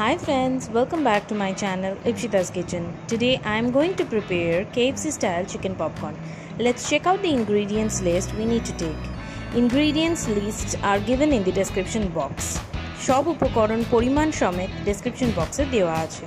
Hi friends, welcome back to my channel Ipsita's Kitchen. Today I am going to prepare KFC style chicken popcorn. Let's check out the ingredients list we need to take. Ingredients lists are given in the description box. সব উপকরণ পরিমাণ সমেত description boxে দেওয়া আছে।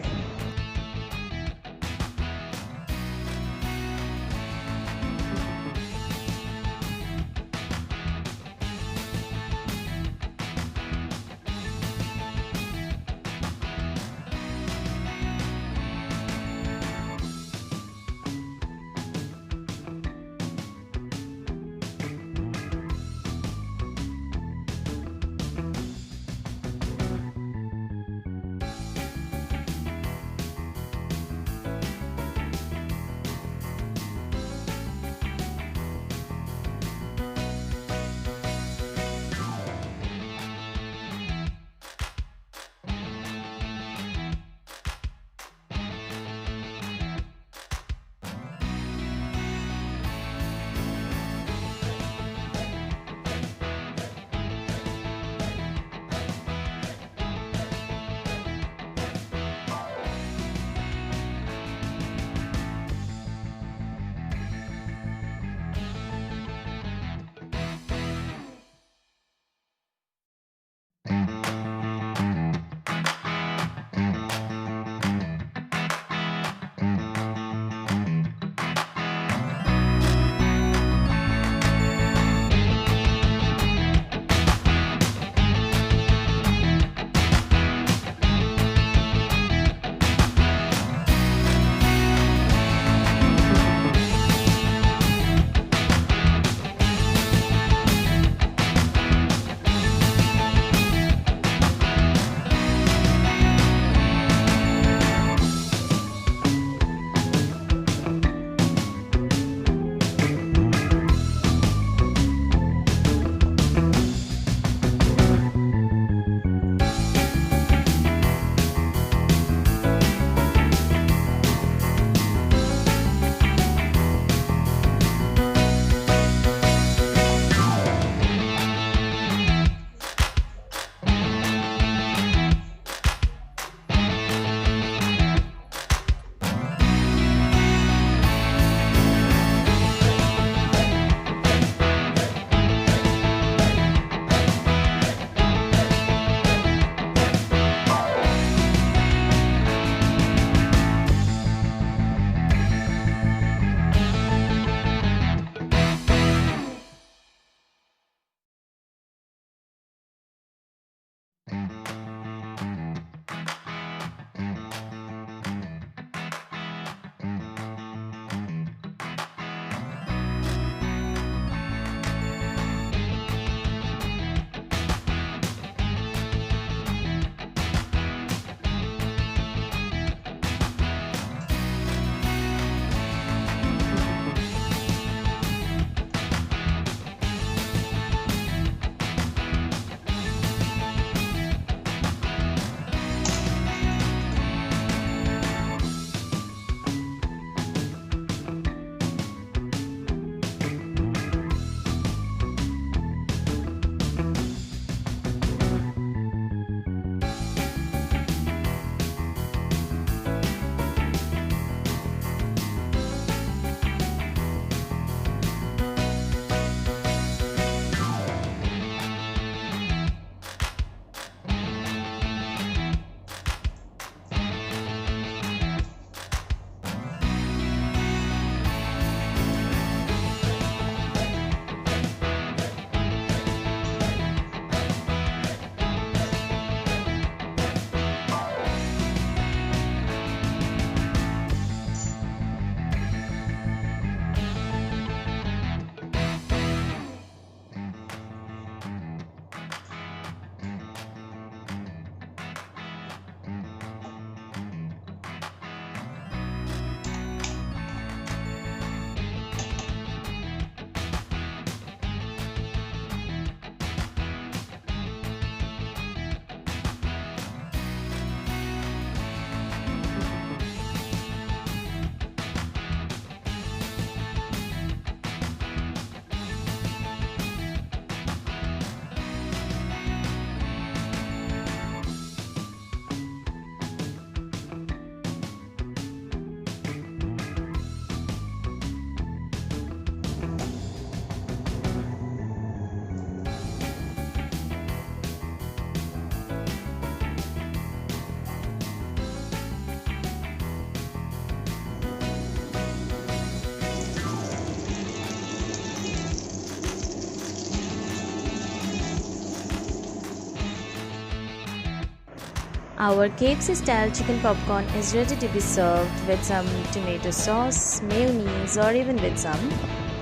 Our KFC style chicken popcorn is ready to be served with some tomato sauce, mayonnaise, or even with some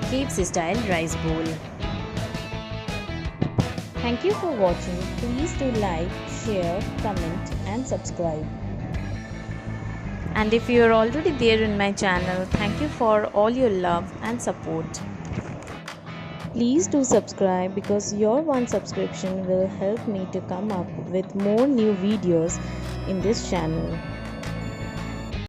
KFC style rice bowl. Thank you for watching. Please do like, share, comment and subscribe. And if you are already there in my channel, thank you for all your love and support. Please do subscribe because your one subscription will help me to come up with more new videos in this channel.